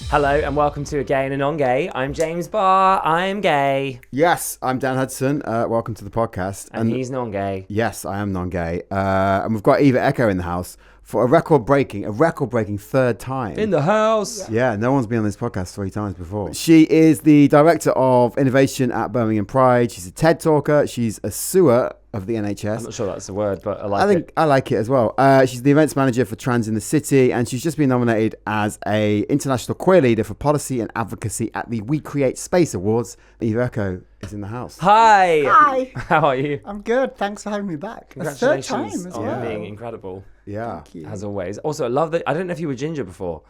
Hello and welcome to A Gay and a NonGay. I'm James Barr. I'm gay. Yes, I'm Dan Hudson. Welcome to the podcast. And he's non-gay. Yes, I am non-gay. And we've got Eva Echo in the house for a record-breaking third time. In the house. Yeah, no one's been on this podcast 3 times before. She is the Director of Innovation at Birmingham Pride. She's a TED talker. She's a sewer of the NHS. I'm not sure that's a word, but I think it. I like it as well. She's the events manager for Trans in the City, and she's just been nominated as a international queer leader for policy and advocacy at the We Create Space Awards. Eva Echo is in the house. Hi. Hi. How are you? I'm good. Thanks for having me back. Congratulations A third time as on well. being incredible. Yeah. Thank you. As always. Also, I love that. I don't know if you were ginger before.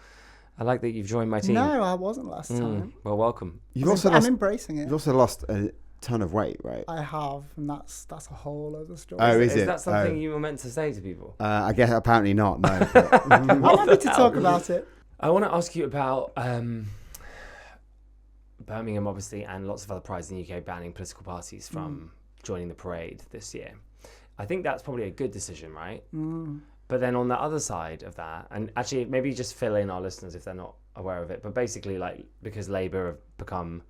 I like that you've joined my team. No, I wasn't last time. Well, welcome. I'm embracing it. You've also lost a ton of weight, right? I have, and that's a whole other story. Oh, Is that something you were meant to say to people? I guess apparently not. No. I'm happy to talk about it. I want to ask you about Birmingham, obviously, and lots of other prides in the UK banning political parties from joining the parade this year. I think that's probably a good decision, right? But then on the other side of that, and actually maybe just fill in our listeners if they're not aware of it, but basically like because Labour have become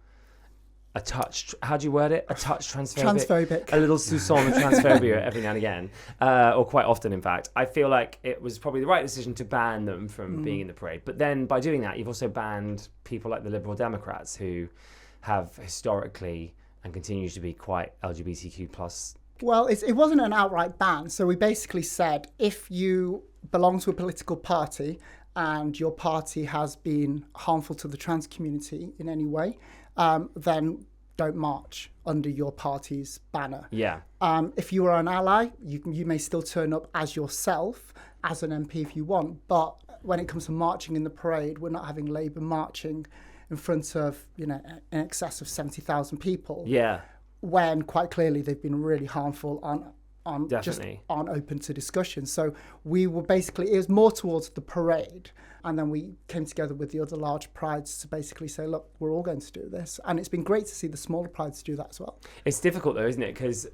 a touch, how do you word it? A touch transphobic. A little soupçon of transphobia every now and again, or quite often in fact. I feel like it was probably the right decision to ban them from being in the parade. But then by doing that, you've also banned people like the Liberal Democrats who have historically and continue to be quite LGBTQ plus. Well, it wasn't an outright ban. So we basically said if you belong to a political party and your party has been harmful to the trans community in any way, then don't march under your party's banner. Yeah. If you are an ally, you may still turn up as yourself, as an MP if you want. But when it comes to marching in the parade, we're not having Labour marching in front of, in excess of 70,000 people. Yeah. When quite clearly they've been really harmful Definitely. just aren't open to discussion. So we were basically, it was more towards the parade. And then we came together with the other large prides to basically say, look, we're all going to do this. And it's been great to see the smaller prides do that as well. It's difficult though, isn't it? Because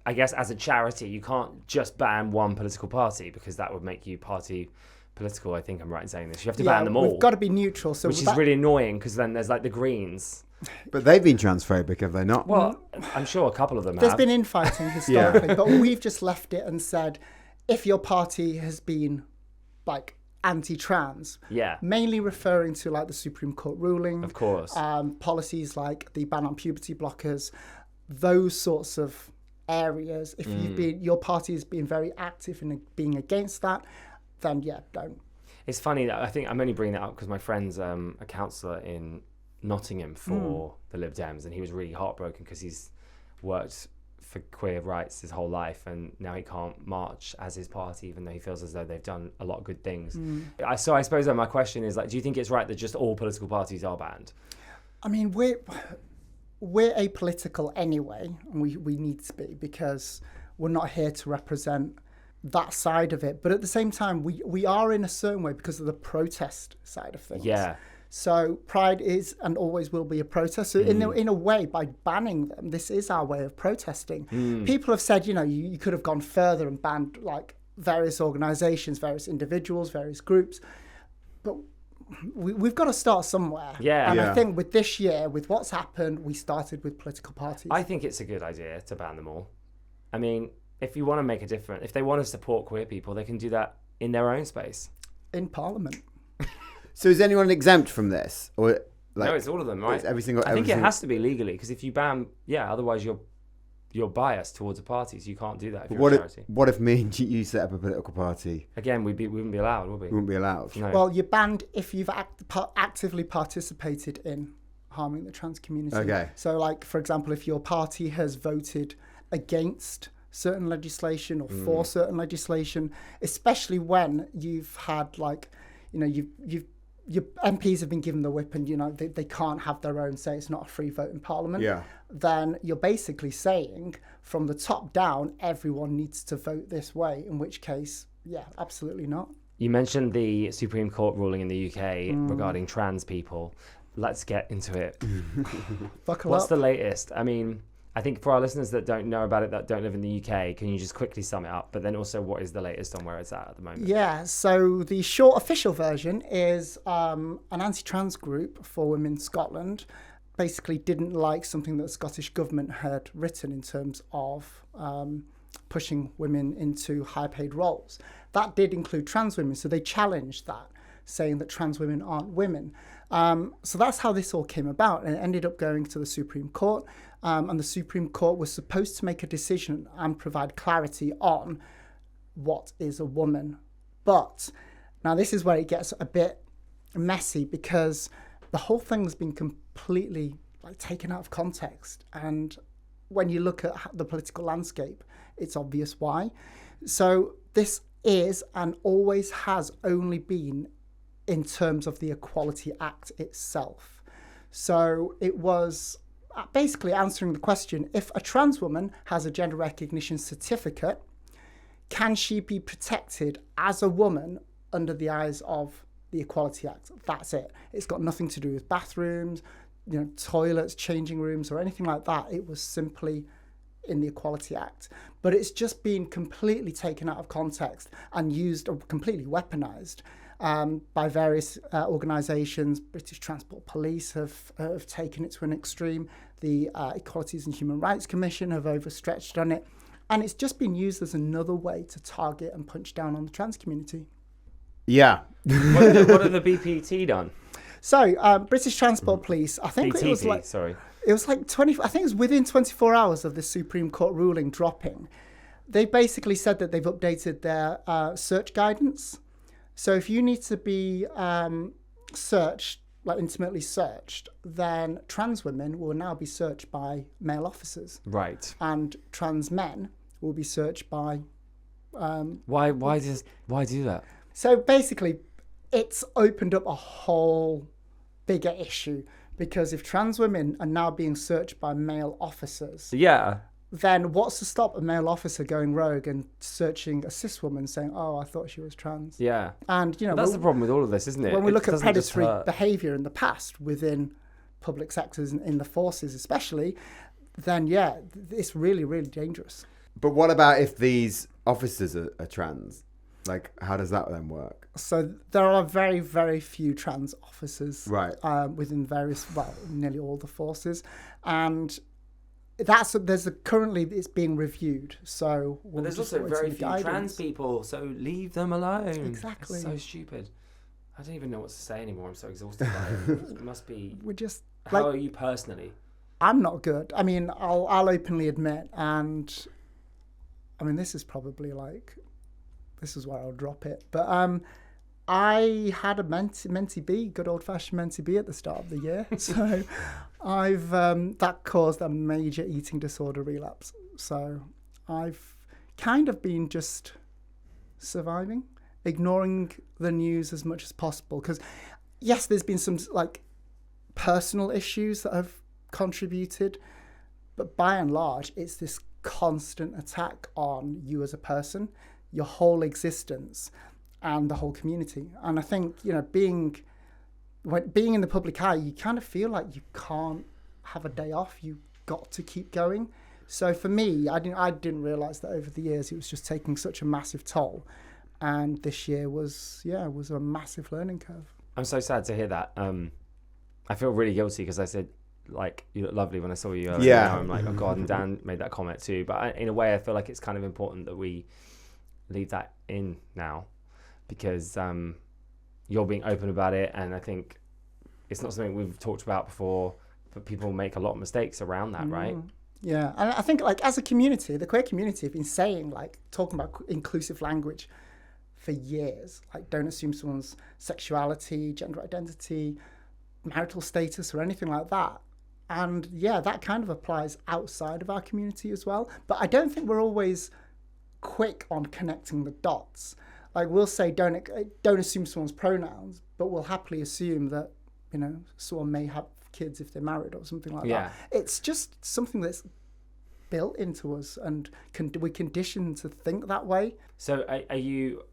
I guess as a charity, you can't just ban one political party because that would make you party political. I think I'm right in saying this. You have to ban them all. We've got to be neutral. So which is really annoying because then there's like the Greens. But they've been transphobic, have they not? Well, I'm sure a couple of them There's have. been infighting historically, but we've just left it and said, if your party has been like anti-trans, mainly referring to like the Supreme Court ruling, of course, policies like the ban on puberty blockers, those sorts of areas. If your party has been very active in being against that, then don't. It's funny that I think I'm only bringing that up because my friend's a councillor in Nottingham for the Lib Dems, and he was really heartbroken because he's worked for queer rights his whole life and now he can't march as his party even though he feels as though they've done a lot of good things. So I suppose that my question is, like, do you think it's right that just all political parties are banned? I mean, we're apolitical anyway, and we need to be, because we're not here to represent that side of it, but at the same time we are in a certain way because of the protest side of things. So Pride is and always will be a protest. So in a way, by banning them, this is our way of protesting. People have said, you could have gone further and banned like various organisations, various individuals, various groups. But we've got to start somewhere. I think with this year, with what's happened, we started with political parties. I think it's a good idea to ban them all. I mean, if you want to make a difference, if they want to support queer people, they can do that in their own space. In Parliament. So is anyone exempt from this? Or no, it's all of them, right? It's every single. I think it has to be legally, because if you ban, otherwise you're biased towards a party, so you can't do that if you're a charity. What if me and you set up a political party? Again, we wouldn't be allowed, would we? We wouldn't be allowed. No. Well, you're banned if you've actively participated in harming the trans community. Okay. So, like, for example, if your party has voted against certain legislation or for certain legislation, especially when you've had, like, your MPs have been given the whip and, they can't have their own say, it's not a free vote in Parliament, then you're basically saying from the top down, everyone needs to vote this way, in which case, absolutely not. You mentioned the Supreme Court ruling in the UK regarding trans people. Let's get into it. Buckle What's up. the latest? I mean, I think for our listeners that don't know about it, that don't live in the UK, can you just quickly sum it up? But then also, what is the latest on where it's at the moment? Yeah, so the short official version is an anti-trans group for women in Scotland basically didn't like something that the Scottish government had written in terms of pushing women into high paid roles. That did include trans women, so they challenged that, saying that trans women aren't women. So that's how this all came about, and it ended up going to the Supreme Court. And the Supreme Court was supposed to make a decision and provide clarity on what is a woman. But now this is where it gets a bit messy, because the whole thing's been completely taken out of context. And when you look at the political landscape, it's obvious why. So this is and always has only been in terms of the Equality Act itself. So it was basically answering the question, if a trans woman has a gender recognition certificate, can she be protected as a woman under the eyes of the Equality Act? That's it. It's got nothing to do with bathrooms, toilets, changing rooms, or anything like that. It was simply in the Equality Act. But it's just been completely taken out of context and used or completely weaponized by various organisations. British Transport Police have taken it to an extreme. The Equalities and Human Rights Commission have overstretched on it. And it's just been used as another way to target and punch down on the trans community. Yeah. What have the BPT done? So, British Transport Police, I think BTP, it was like... sorry. It was like 20... I think it was within 24 hours of the Supreme Court ruling dropping. They basically said that they've updated their search guidance. So if you need to be searched, intimately searched, then trans women will now be searched by male officers. Right. And trans men will be searched by... Why do that? So basically, it's opened up a whole bigger issue, because if trans women are now being searched by male officers, Yeah. then what's to stop a male officer going rogue and searching a cis woman saying, "Oh, I thought she was trans"? Yeah. And that's the problem with all of this, isn't it? When we look at doesn't just predatory hurt. behaviour in the past within public sectors and in the forces especially, then yeah, it's really, really dangerous. But what about if these officers are trans? How does that then work? So there are very, very few trans officers, Right. Within nearly all the forces, and currently it's being reviewed. So But there's also very few trans people, so leave them alone. Exactly. It's so stupid. I don't even know what to say anymore. I'm so exhausted by it. It must be. We're just How are you personally? I'm not good. I mean, I'll openly admit, and I mean this is probably this is where I'll drop it. But I had a Mentee B, good old fashioned Mentee B at the start of the year. So I've that caused a major eating disorder relapse. So I've kind of been just surviving, ignoring the news as much as possible. Because yes, there's been some personal issues that have contributed, but by and large, it's this constant attack on you as a person, your whole existence, and the whole community. And I think, being in the public eye, you kind of feel like you can't have a day off. You've got to keep going. So for me, I didn't realise that over the years it was just taking such a massive toll. And this year was a massive learning curve. I'm so sad to hear that. I feel really guilty because I said, you look lovely when I saw you. Yeah. Now I'm like, oh God, and Dan made that comment too. But in a way, I feel like it's kind of important that we leave that in now, because you're being open about it, and I think it's not something we've talked about before, but people make a lot of mistakes around that, right? Yeah, and I think as a community, the queer community have been saying, talking about inclusive language for years. Don't assume someone's sexuality, gender identity, marital status, or anything like that. And yeah, that kind of applies outside of our community as well. But I don't think we're always quick on connecting the dots. We'll say don't assume someone's pronouns, but we'll happily assume that someone may have kids if they're married or something like that. It's just something that's built into us, and we're conditioned to think that way. So are you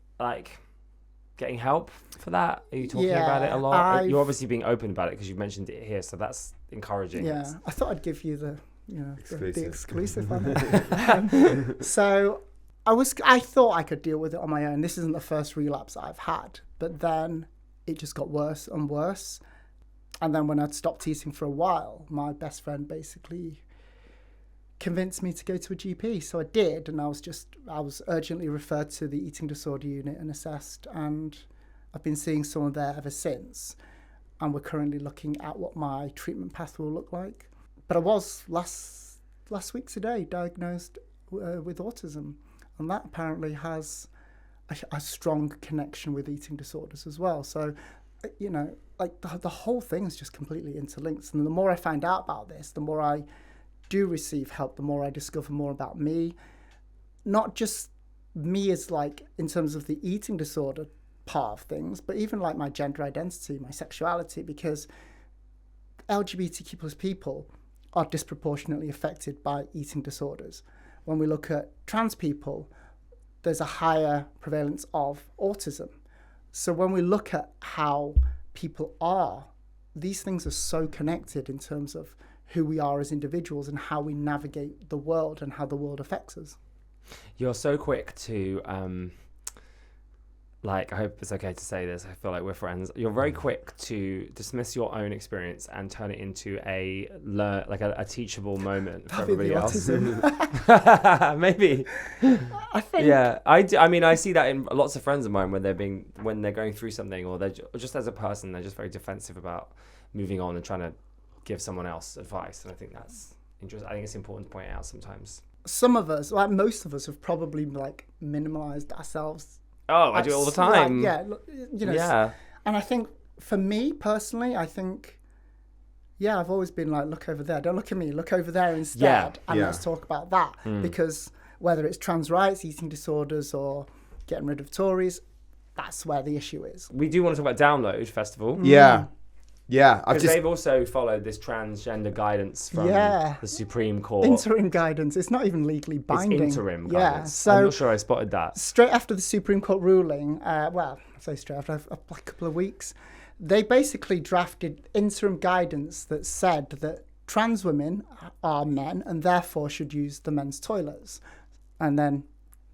getting help for that? Are you talking about it a lot? You're obviously being open about it because you've mentioned it here, so that's encouraging. Yeah, I thought I'd give you the exclusive on it. So I thought I could deal with it on my own. This isn't the first relapse I've had, but then it just got worse and worse. And then when I'd stopped eating for a while, my best friend basically convinced me to go to a GP. So I did, and I was urgently referred to the eating disorder unit and assessed, and I've been seeing someone there ever since. And we're currently looking at what my treatment path will look like. But I was last week today diagnosed with autism, and that apparently has a strong connection with eating disorders as well. So, like the whole thing is just completely interlinked. And the more I find out about this, the more I do receive help, the more I discover more about me. Not just me as like in terms of the eating disorder part of things, but even like my gender identity, my sexuality, because LGBTQ plus people are disproportionately affected by eating disorders. When we look at trans people, there's a higher prevalence of autism. So when we look at how people are, these things are so connected in terms of who we are as individuals and how we navigate the world and how the world affects us. You're so quick to I hope it's okay to say this, I feel like we're friends. You're very quick to dismiss your own experience and turn it into a teachable moment for everybody else. Maybe. I think. Yeah, I see that in lots of friends of mine when they're going through something, or they're just as a person, they're just very defensive about moving on and trying to give someone else advice. And I think that's interesting. I think it's important to point out sometimes. Some of us, like most of us, have probably minimalized ourselves. Oh, I do it all the time. Yeah. And I think for me personally, I've always been like, look over there. Don't look at me. Look over there instead. And let's talk about that. Because whether it's trans rights, eating disorders, or getting rid of Tories, that's where the issue is. We do want to talk about Download Festival. Yeah. Yeah, because they've also followed this transgender guidance from the Supreme Court. Interim guidance. It's not even legally binding. It's interim guidance. So I'm not sure I spotted that. Straight after the Supreme Court ruling, I say straight after a couple of weeks, they basically drafted interim guidance that said that trans women are men and therefore should use the men's toilets, and then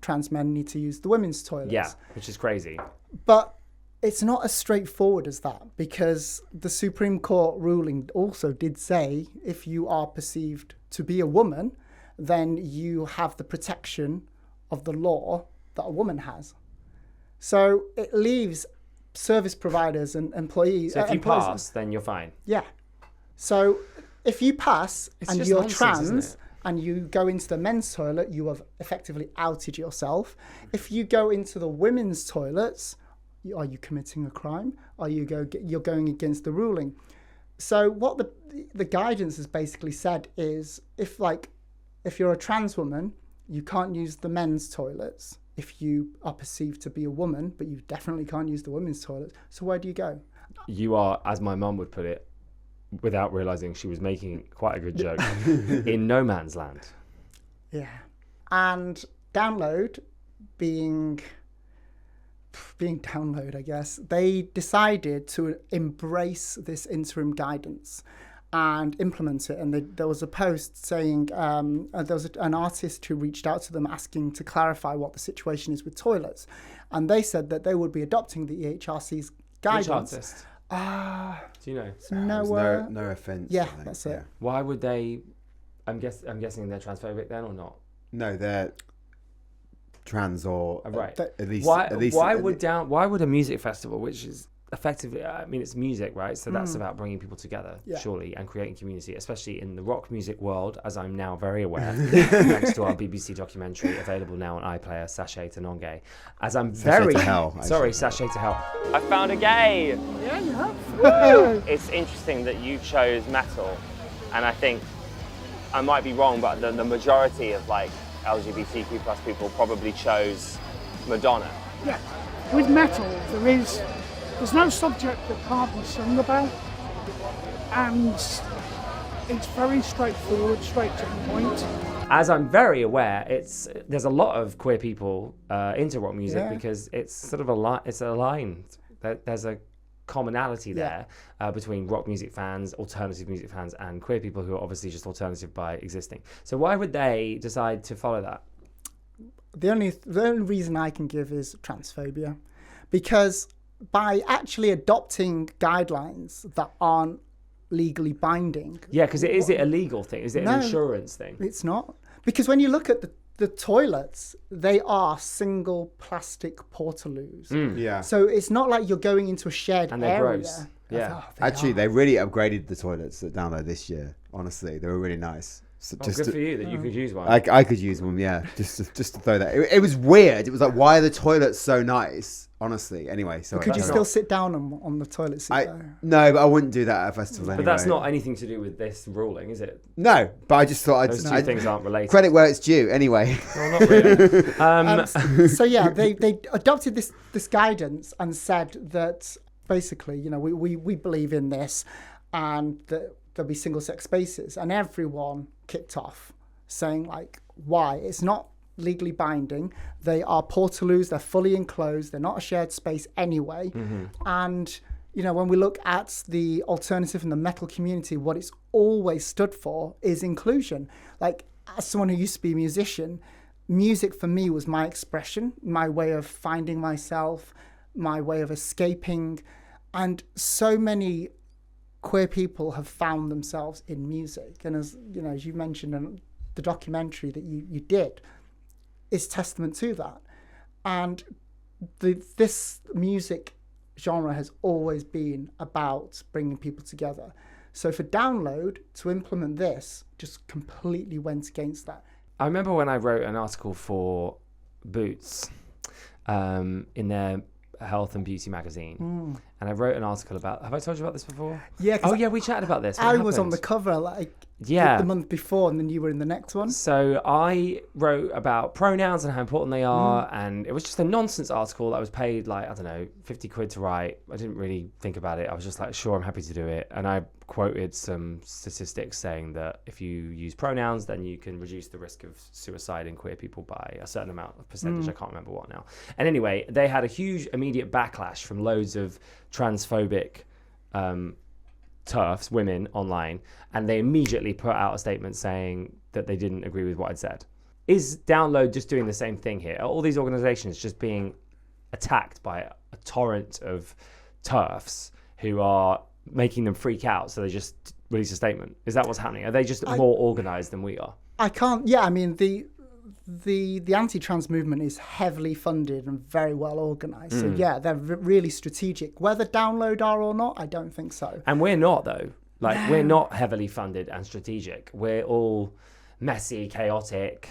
trans men need to use the women's toilets. Yeah, which is crazy. But it's not as straightforward as that, because the Supreme Court ruling also did say if you are perceived to be a woman, then you have the protection of the law that a woman has. So it leaves service providers and employees... So if you pass, then you're fine. Yeah. So if you pass and you're trans and you go into the men's toilet, you have effectively outed yourself. If you go into the women's toilets... Are you committing a crime? You're going against the ruling? So what the guidance has basically said is, if you're a trans woman, you can't use the men's toilets if you are perceived to be a woman, but you definitely can't use the women's toilets. So where do you go? You are, as my mum would put it, without realizing she was making quite a good joke, in no man's land. Yeah. And Download being Download, I guess, they decided to embrace this interim guidance and implement it. And there was a post saying there was an artist who reached out to them asking to clarify what the situation is with toilets. And they said that they would be adopting the EHRC's guidance. Which artist? Do you No know? offence. Yeah, that's it. Why would they... I'm guessing they're transphobic then, or not? No, they're... trans or right. At least why would a music festival, which is effectively, it's music, right? So that's about bringing people together, surely, and creating community, especially in the rock music world, as I'm now very aware, thanks to our BBC documentary available now on iPlayer, Sachet to NonGay. As I'm Sachet to Hell. Sachet to Hell. I found a gay. Yeah, you have. It's interesting that you chose metal, and I think I might be wrong, but the majority of LGBTQ plus people probably chose Madonna. Yeah, with metal there's no subject that can't be sung about, and it's very straightforward, straight to the point. As I'm very aware, there's a lot of queer people into rock music because it's sort of it's aligned. There's a commonality there between rock music fans, alternative music fans, and queer people who are obviously just alternative by existing. So why would they decide to follow that? The only reason I can give is transphobia, because by actually adopting guidelines that aren't legally binding. Yeah, because is it a legal thing? Is it an insurance thing? It's not. Because when you look at the toilets, they are single plastic portaloos. Yeah. So it's not like you're going into a shared and they're area. gross. Yeah. They really upgraded the toilets at Download this year. Honestly, they were really nice. So good for you that you could use one. I could use one, yeah. Just to throw that. It was weird. It was like, why are the toilets so nice? Honestly. Anyway, so could you still sit down on the toilet seat? No, but I wouldn't do that at a festival anyway. But that's not anything to do with this ruling, is it? No, but I just thought those two things aren't related. Credit where it's due, anyway. Well, not really. So yeah, they adopted this guidance and said that basically, you know, we believe in this, and that there'll be single-sex spaces, and everyone kicked off saying like, why? It's not legally binding. They are portaloos. They're fully enclosed. They're not a shared space anyway. And you know, when we look at the alternative and the metal community, what it's always stood for is inclusion. Like, as someone who used to be a musician, music for me was my expression, my way of finding myself, my way of escaping. And so many queer people have found themselves in music. And as you know, as you mentioned in the documentary that you did, is testament to that. And this music genre has always been about bringing people together. So for Download to implement this just completely went against that. I remember when I wrote an article for Boots in their health and beauty magazine, and I wrote an article about, have I told you about this before? Yeah. Oh yeah, we chatted about this. I was on the cover the month before, and then you were in the next one. So I wrote about pronouns and how important they are, and it was just a nonsense article that I was paid like, I don't know, 50 quid to write. I didn't really think about it. I was just like, sure, I'm happy to do it. And I quoted some statistics saying that if you use pronouns, then you can reduce the risk of suicide in queer people by a certain amount of percentage. I can't remember what now. And anyway, they had a huge immediate backlash from loads of transphobic TERFs, women online, and they immediately put out a statement saying that they didn't agree with what I'd said. Is Download just doing the same thing here? Are all these organizations just being attacked by a torrent of TERFs who are making them freak out, so they just release a statement? Is that what's happening? Are they just more organized than we are? I can't. Yeah, I mean the anti-trans movement is heavily funded and very well organized. So yeah, they're really strategic. Whether Download are or not, I don't think so. And we're not, though. Like, we're not heavily funded and strategic. We're all messy, chaotic,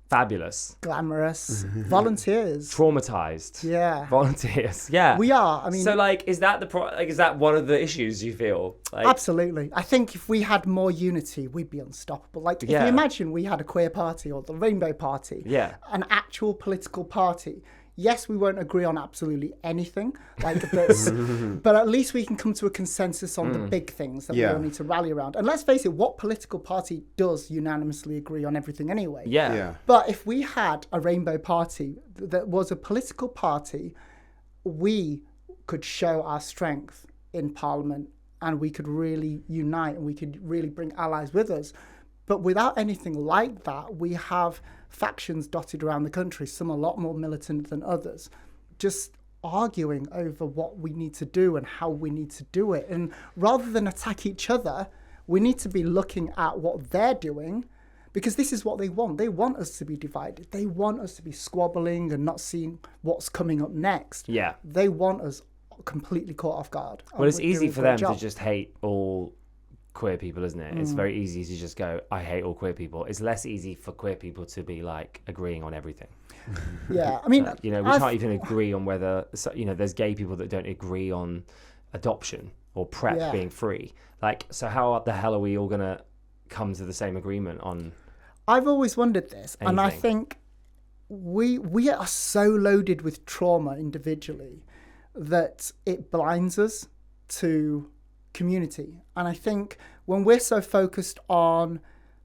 fabulous, glamorous, volunteers, traumatized. Yeah, volunteers. Yeah, we are. I mean, so like, is that is that one of the issues you feel? Like, absolutely. I think if we had more unity, we'd be unstoppable. Like, if you imagine we had a queer party or the Rainbow Party, an actual political party. Yes, we won't agree on absolutely anything like this, but at least we can come to a consensus on the big things that we all need to rally around. And let's face it, what political party does unanimously agree on everything anyway? Yeah. But if we had a Rainbow Party that was a political party, we could show our strength in Parliament, and we could really unite, and we could really bring allies with us. But without anything like that, we have factions dotted around the country, some a lot more militant than others, just arguing over what we need to do and how we need to do it. And rather than attack each other, we need to be looking at what they're doing, because this is what they want. They want us to be divided. They want us to be squabbling and not seeing what's coming up next. Yeah. They want us completely caught off guard. Well, it's easy for them to just hate all queer people, isn't it? It's very easy to just go, I hate all queer people. It's less easy for queer people to be like agreeing on everything. Yeah, I mean, we can't even agree on whether, there's gay people that don't agree on adoption or PrEP being free. Like, so how the hell are we all gonna come to the same agreement on? I've always wondered this, anything? And I think we are so loaded with trauma individually that it blinds us to community. And I think when we're so focused on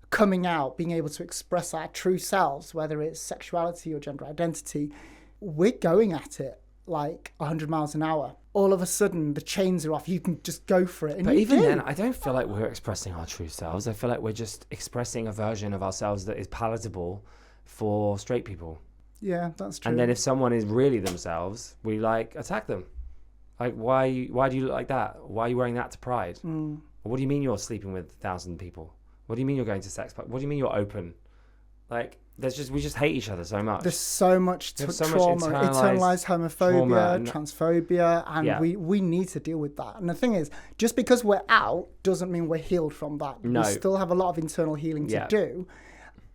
coming out, being able to express our true selves, whether it's sexuality or gender identity, we're going at it like 100 miles an hour. All of a sudden, the chains are off. You can just go for it. And but you even do. then, I don't feel like we're expressing our true selves. I feel like we're just expressing a version of ourselves that is palatable for straight people. Yeah, that's true. And then if someone is really themselves, we like attack them. Like, why do you look like that? Why are you wearing that to Pride? What do you mean you're sleeping with 1,000 people? What do you mean you're going to sex parties? What do you mean you're open? Like, we just hate each other so much. There's so much trauma, internalized homophobia, transphobia, and we need to deal with that. And the thing is, just because we're out doesn't mean we're healed from that. No. We still have a lot of internal healing to do.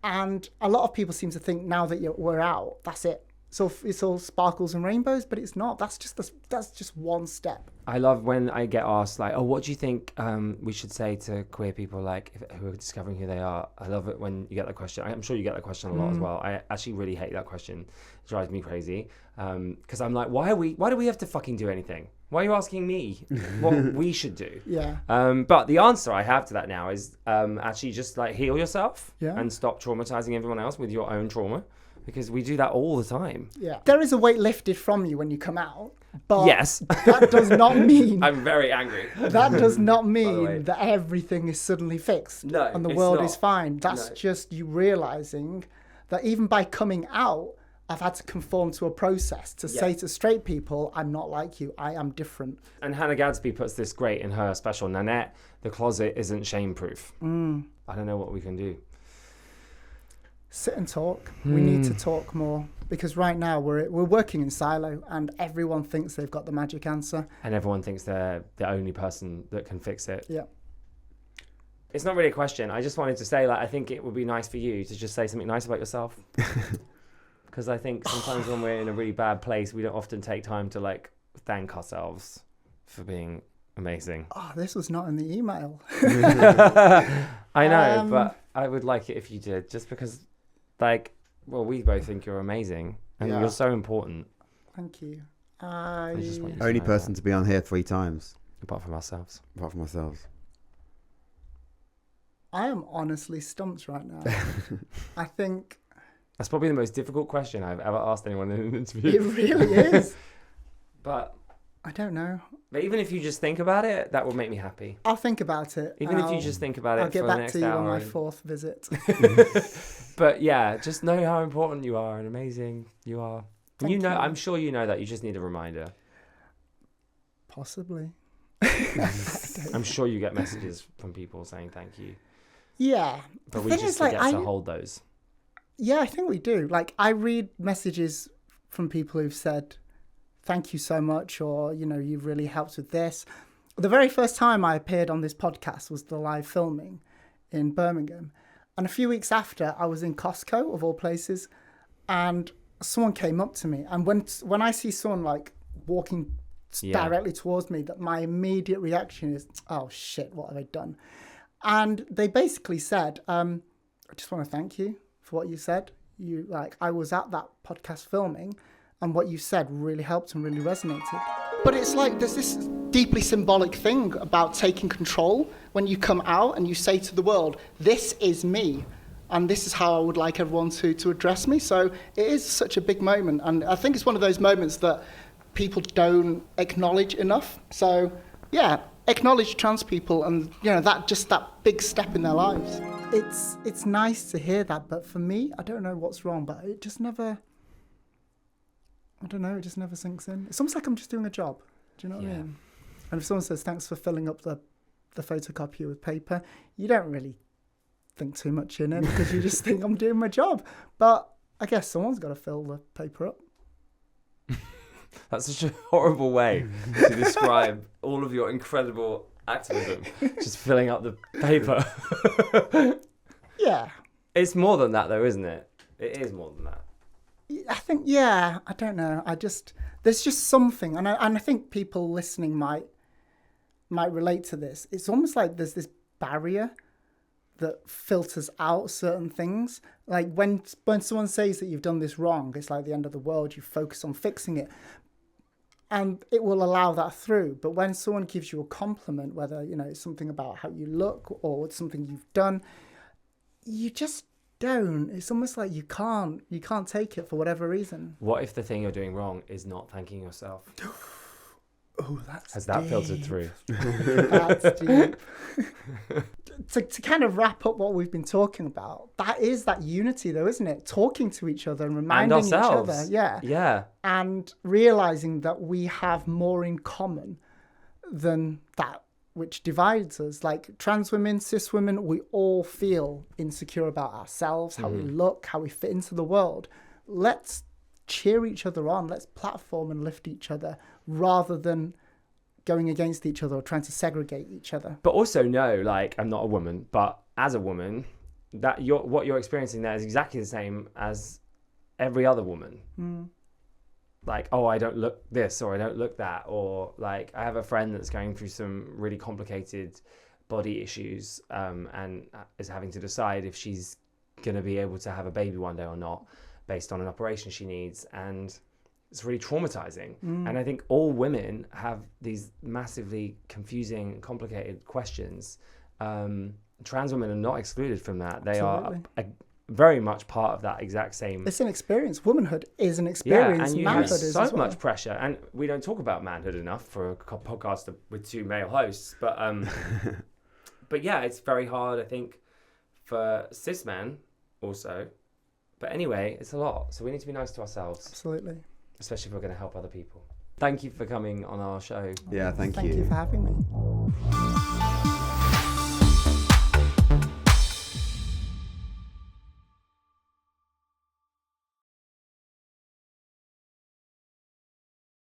And a lot of people seem to think now that we're out, that's it. So it's all sparkles and rainbows, but it's not. That's just one step. I love when I get asked, like, oh, what do you think we should say to queer people, like, who are discovering who they are? I love it when you get that question. I'm sure you get that question a lot as well. I actually really hate that question. It drives me crazy. Because I'm like, why do we have to fucking do anything? Why are you asking me what we should do? Yeah. But the answer I have to that now is actually just, like, heal yourself and stop traumatizing everyone else with your own trauma. Because we do that all the time. Yeah. There is a weight lifted from you when you come out. But yes. That does not mean... I'm very angry. That does not mean that everything is suddenly fixed. No, and the world is fine. That's just you realising that even by coming out, I've had to conform to a process to say to straight people, I'm not like you. I am different. And Hannah Gadsby puts this great in her special, Nanette, the closet isn't shame-proof. I don't know what we can do. Sit and talk. We need to talk more because right now we're working in silo and everyone thinks they've got the magic answer. And everyone thinks they're the only person that can fix it. Yeah. It's not really a question. I just wanted to say, like, I think it would be nice for you to just say something nice about yourself. Because I think sometimes when we're in a really bad place, we don't often take time to, like, thank ourselves for being amazing. Oh, this was not in the email. I know, but I would like it if you did, just because... Like, well, we both think you're amazing, and you're so important. Thank you. I just want you to Only know person that. to be on here 3 times. Apart from ourselves. Apart from ourselves. I am honestly stumped right now. I think... That's probably the most difficult question I've ever asked anyone in an interview. It really is. But... I don't know. But even if you just think about it, that will make me happy. I'll think about it. Even if you just think about it I'll get for the back next to you hour. on my 4th visit. But yeah, just know how important you are and amazing you are. Thank you. I'm sure you know that. You just need a reminder. Possibly. I'm sure you get messages from people saying thank you. Yeah. But we just forget to hold those. Yeah, I think we do. Like, I read messages from people who've said, thank you so much, or, you know, you've really helped with this. The very first time I appeared on this podcast was the live filming in Birmingham. And a few weeks after, I was in Costco, of all places, and someone came up to me. And when I see someone, like, walking directly towards me, that my immediate reaction is, oh, shit, what have I done? And they basically said, I just want to thank you for what you said. I was at that podcast filming, and what you said really helped and really resonated. But it's like there's this deeply symbolic thing about taking control when you come out and you say to the world, this is me, and this is how I would like everyone to address me. So it is such a big moment, and I think it's one of those moments that people don't acknowledge enough. So yeah, acknowledge trans people, and you know that big step in their lives. It's nice to hear that, but for me, I don't know what's wrong, but it just never... I don't know, it just never sinks in. It's almost like I'm just doing a job. Do you know what I mean? And if someone says, thanks for filling up the photocopier with paper, you don't really think too much in it because you just think I'm doing my job. But I guess someone's got to fill the paper up. That's such a horrible way to describe all of your incredible activism. Just filling up the paper. Yeah. It's more than that, though, isn't it? It is more than that. I think, I don't know. There's just something, and I think people listening might relate to this. It's almost like there's this barrier that filters out certain things. Like when someone says that you've done this wrong, it's like the end of the world. You focus on fixing it, and it will allow that through. But when someone gives you a compliment, whether it's something about how you look or it's something you've done, you just don't. It's almost like you can't take it for whatever reason. What if the thing you're doing wrong is not thanking yourself? Oh, that's Has that deep. filtered through? That's deep. To kind of wrap up what we've been talking about, that is that unity though, isn't it? Talking to each other and reminding each other. Yeah. Yeah. And realizing that we have more in common than that which divides us. Like trans women, cis women, we all feel insecure about ourselves, how we look, how we fit into the world. Let's cheer each other on. Let's platform and lift each other rather than going against each other or trying to segregate each other. But also know, like, I'm not a woman, but as a woman, that what you're experiencing there is exactly the same as every other woman. Like, oh, I don't look this or I don't look that, or like I have a friend that's going through some really complicated body issues and is having to decide if she's going to be able to have a baby one day or not based on an operation she needs, and it's really traumatizing. And I think all women have these massively confusing, complicated questions. Trans women are not excluded from that. They Absolutely. are very much part of that exact same. It's an experience. Womanhood is an experience. And you Manhood have is so as well. much pressure, and we don't talk about manhood enough for a podcast with two male hosts. But but yeah, it's very hard, I think, for cis men also. But anyway, it's a lot, so we need to be nice to ourselves. Absolutely. Especially if we're going to help other people. Thank you for coming on our show. Yeah, thank you. Thank you for having me.